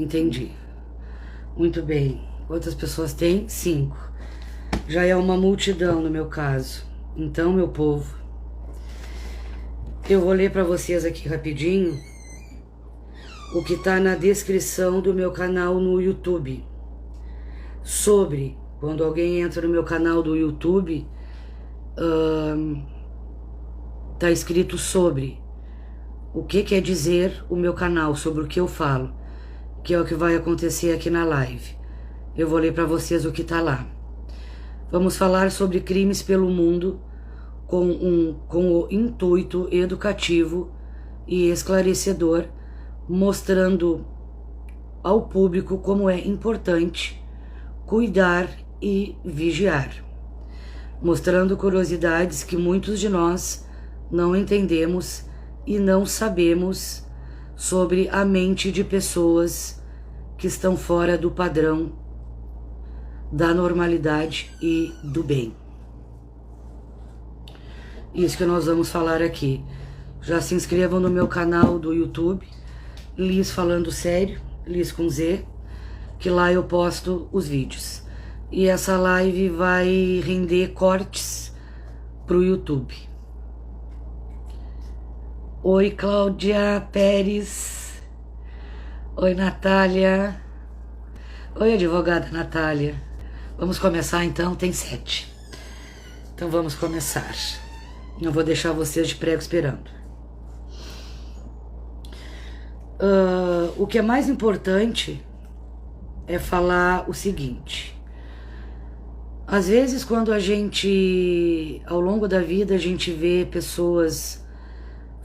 Entendi. Muito bem. Quantas pessoas tem? 5. Já é uma multidão no meu caso. Então, meu povo, eu vou ler para vocês aqui rapidinho o que está na descrição do meu canal no YouTube. Sobre, quando alguém entra no meu canal do YouTube, tá escrito sobre o que quer dizer o meu canal, sobre o que eu falo, que é o que vai acontecer aqui na live. Eu vou ler para vocês o que tá lá. Vamos falar sobre crimes pelo mundo com o intuito educativo e esclarecedor, mostrando ao público como é importante cuidar e vigiar, mostrando curiosidades que muitos de nós não entendemos e não sabemos sobre a mente de pessoas que estão fora do padrão da normalidade e do bem. Isso que nós vamos falar aqui. Já se inscrevam no meu canal do YouTube, Liz Falando Sério, Liz com Z, que lá eu posto os vídeos. E essa live vai render cortes pro YouTube. Oi, Cláudia Pérez. Oi, Natália. Oi, advogada Natália. Vamos começar então, tem 7. Então vamos começar. Não vou deixar vocês de prego esperando. O que é mais importante é falar o seguinte. Às vezes, quando a gente, ao longo da vida, a gente vê pessoas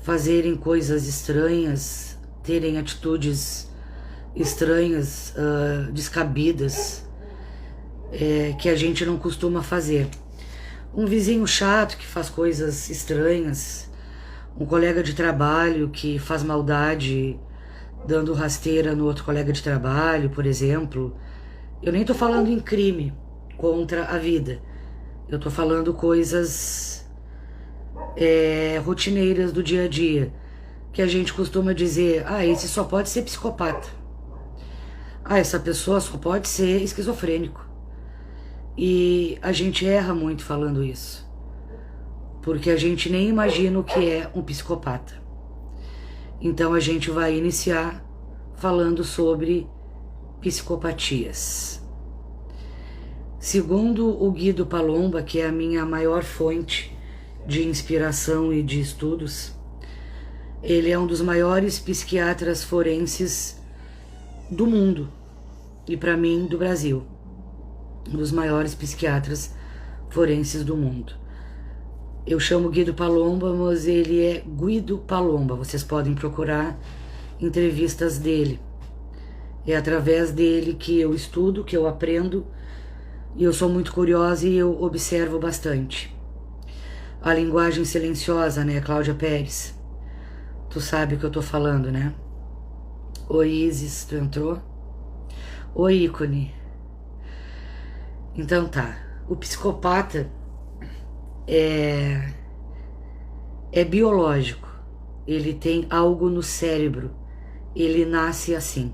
fazerem coisas estranhas, terem atitudes estranhas, descabidas, que a gente não costuma fazer. Um vizinho chato que faz coisas estranhas, um colega de trabalho que faz maldade dando rasteira no outro colega de trabalho, por exemplo. Eu nem tô falando em crime contra a vida, eu tô falando coisas rotineiras do dia a dia, que a gente costuma dizer, esse só pode ser psicopata, essa pessoa só pode ser esquizofrênico. E a gente erra muito falando isso, porque a gente nem imagina o que é um psicopata. Então a gente vai iniciar falando sobre psicopatias. Segundo o Guido Palomba, que é a minha maior fonte de inspiração e de estudos, ele é um dos maiores psiquiatras forenses do mundo e, para mim, do Brasil. Um dos maiores psiquiatras forenses do mundo. Eu chamo Guido Palomba, mas ele é Guido Palomba. Vocês podem procurar entrevistas dele. É através dele que eu estudo, que eu aprendo, e eu sou muito curiosa e eu observo bastante. A linguagem silenciosa, né, Cláudia Pérez? Tu sabe o que eu tô falando, né? Oi, Isis, tu entrou? Oi, ícone. Então tá, o psicopata é biológico, ele tem algo no cérebro, ele nasce assim.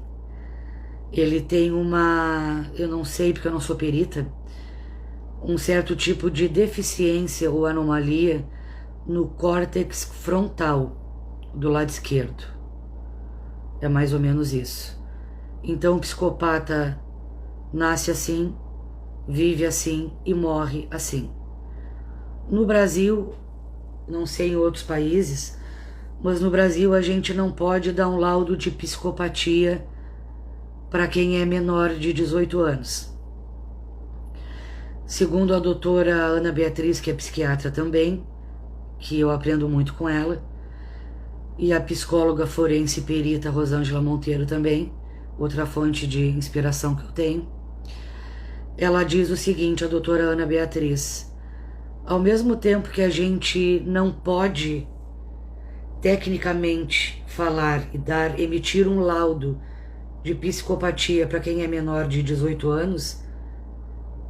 Ele tem eu não sei porque eu não sou perita, um certo tipo de deficiência ou anomalia no córtex frontal do lado esquerdo. É mais ou menos isso. Então o psicopata nasce assim, vive assim e morre assim. No Brasil, não sei em outros países, mas no Brasil a gente não pode dar um laudo de psicopatia para quem é menor de 18 anos. Segundo a doutora Ana Beatriz, que é psiquiatra também, que eu aprendo muito com ela, e a psicóloga forense e perita Rosângela Monteiro também, outra fonte de inspiração que eu tenho, ela diz o seguinte, a doutora Ana Beatriz: ao mesmo tempo que a gente não pode tecnicamente falar e emitir um laudo de psicopatia para quem é menor de 18 anos,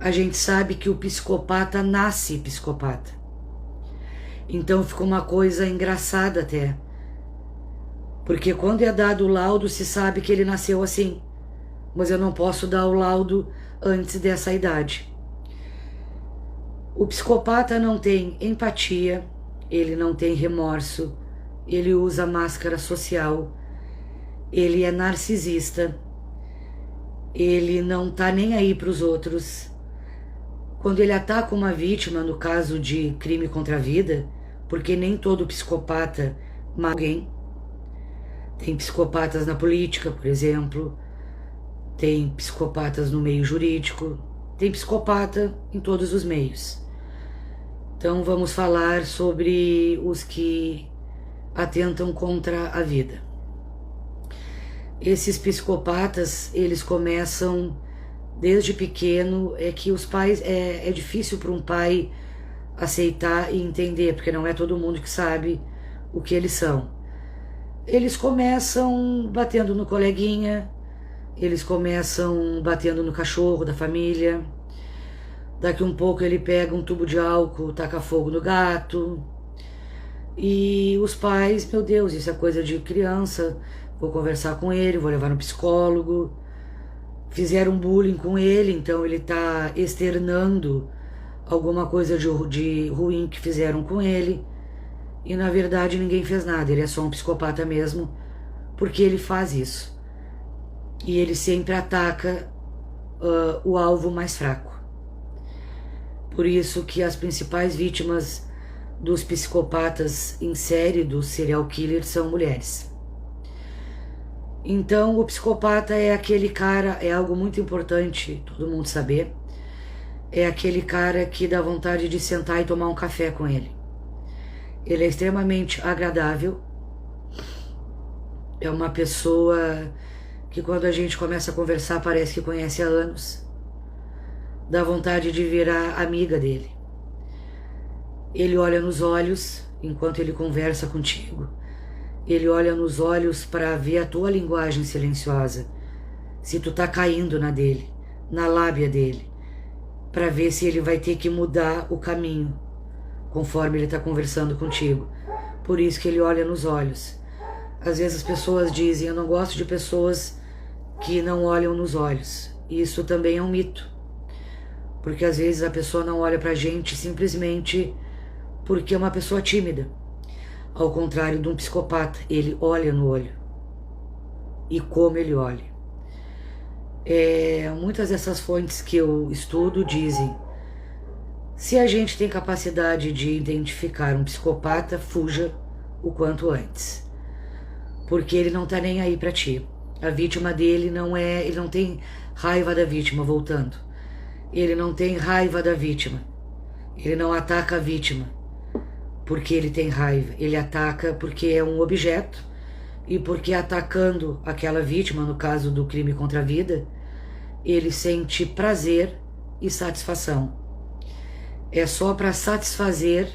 a gente sabe que o psicopata nasce psicopata. Então ficou uma coisa engraçada até, porque quando é dado o laudo se sabe que ele nasceu assim. mas eu não posso dar o laudo antes dessa idade. O psicopata não tem empatia, ele não tem remorso, ele usa máscara social, ele é narcisista, ele não tá nem aí para os outros. Quando ele ataca uma vítima, no caso de crime contra a vida, porque nem todo psicopata mata alguém. Tem psicopatas na política, por exemplo, tem psicopatas no meio jurídico, tem psicopata em todos os meios. Então vamos falar sobre os que atentam contra a vida. Esses psicopatas, eles começam desde pequeno, é que os pais, é difícil para um pai aceitar e entender, porque não é todo mundo que sabe o que eles são. Eles começam batendo no coleguinha, eles começam batendo no cachorro da família, daqui um pouco ele pega um tubo de álcool, taca fogo no gato, e os pais, meu Deus, isso é coisa de criança, vou conversar com ele, vou levar no psicólogo. Fizeram bullying com ele, então ele está externando alguma coisa de ruim que fizeram com ele, e na verdade ninguém fez nada, ele é só um psicopata mesmo, porque ele faz isso. E ele sempre ataca o alvo mais fraco. Por isso que as principais vítimas dos psicopatas em série, dos serial killers, são mulheres. Então o psicopata é aquele cara, é algo muito importante todo mundo saber, é aquele cara que dá vontade de sentar e tomar um café com ele. Ele é extremamente agradável, é uma pessoa que quando a gente começa a conversar parece que conhece há anos, dá vontade de virar amiga dele. Ele olha nos olhos enquanto ele conversa contigo. Ele olha nos olhos para ver a tua linguagem silenciosa, se tu tá caindo na dele, na lábia dele, para ver se ele vai ter que mudar o caminho conforme ele tá conversando contigo. Por isso que ele olha nos olhos. Às vezes as pessoas dizem, eu não gosto de pessoas que não olham nos olhos. Isso também é um mito, porque às vezes a pessoa não olha pra gente simplesmente porque é uma pessoa tímida. Ao contrário de um psicopata, ele olha no olho. E como ele olha. Muitas dessas fontes que eu estudo dizem, se a gente tem capacidade de identificar um psicopata, fuja o quanto antes. Porque ele não tá nem aí pra ti. A vítima dele ele não tem raiva da vítima, voltando. Ele não tem raiva da vítima. Ele não ataca a vítima porque ele tem raiva, ele ataca porque é um objeto e porque atacando aquela vítima, no caso do crime contra a vida, ele sente prazer e satisfação. É só para satisfazer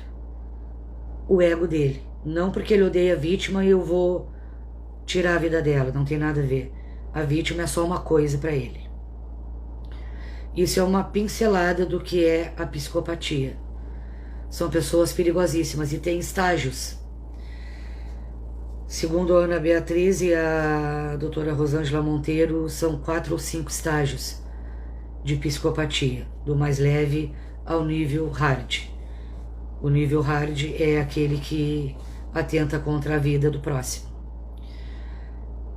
o ego dele, não porque ele odeia a vítima e eu vou tirar a vida dela, não tem nada a ver. A vítima é só uma coisa para ele. Isso é uma pincelada do que é a psicopatia. São pessoas perigosíssimas e tem estágios. Segundo a Ana Beatriz e a doutora Rosângela Monteiro, são 4 ou 5 estágios de psicopatia, do mais leve ao nível hard. O nível hard é aquele que atenta contra a vida do próximo.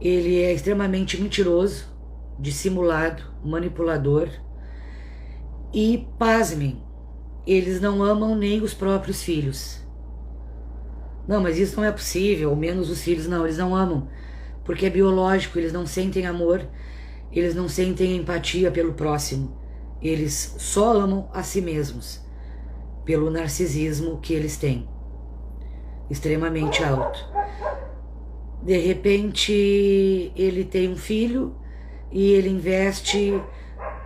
Ele é extremamente mentiroso, dissimulado, manipulador e, pasmem, eles não amam nem os próprios filhos. Não, mas isso não é possível, ao menos os filhos não, eles não amam, porque é biológico, eles não sentem amor, eles não sentem empatia pelo próximo, eles só amam a si mesmos, pelo narcisismo que eles têm, extremamente alto. De repente, ele tem um filho e ele investe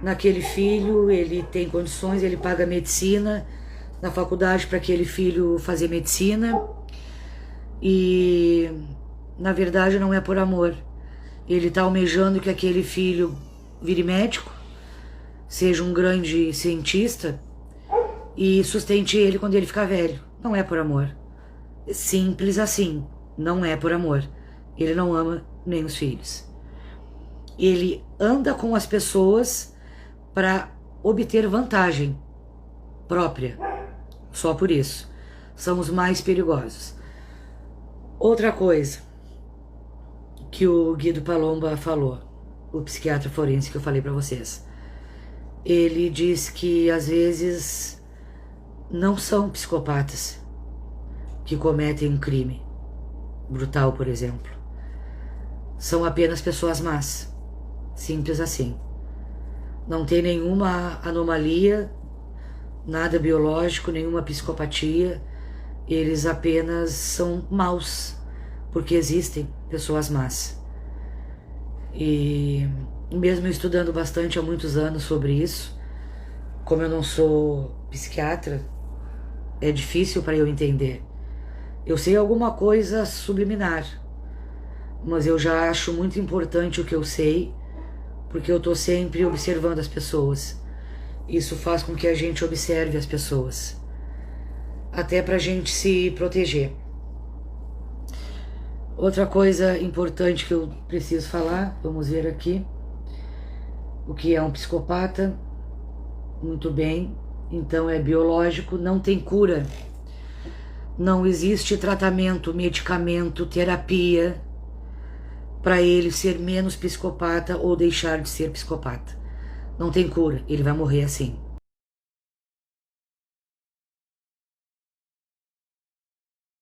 naquele filho, ele tem condições, ele paga medicina na faculdade para aquele filho fazer medicina e na verdade não é por amor. Ele está almejando que aquele filho vire médico, seja um grande cientista e sustente ele quando ele ficar velho. Não é por amor. Simples assim, não é por amor. Ele não ama nem os filhos. Ele anda com as pessoas para obter vantagem própria. Só por isso. São os mais perigosos. Outra coisa que o Guido Palomba falou, o psiquiatra forense que eu falei para vocês. Ele diz que às vezes não são psicopatas que cometem um crime brutal, por exemplo. São apenas pessoas más. Simples assim. Não tem nenhuma anomalia, nada biológico, nenhuma psicopatia. Eles apenas são maus, porque existem pessoas más. E mesmo estudando bastante há muitos anos sobre isso, como eu não sou psiquiatra, é difícil para eu entender. Eu sei alguma coisa subliminar, mas eu já acho muito importante o que eu sei, porque eu estou sempre observando as pessoas. Isso faz com que a gente observe as pessoas, até para a gente se proteger. Outra coisa importante que eu preciso falar, vamos ver aqui, o que é um psicopata. Muito bem, então é biológico, não tem cura, não existe tratamento, medicamento, terapia para ele ser menos psicopata ou deixar de ser psicopata. Não tem cura, ele vai morrer assim.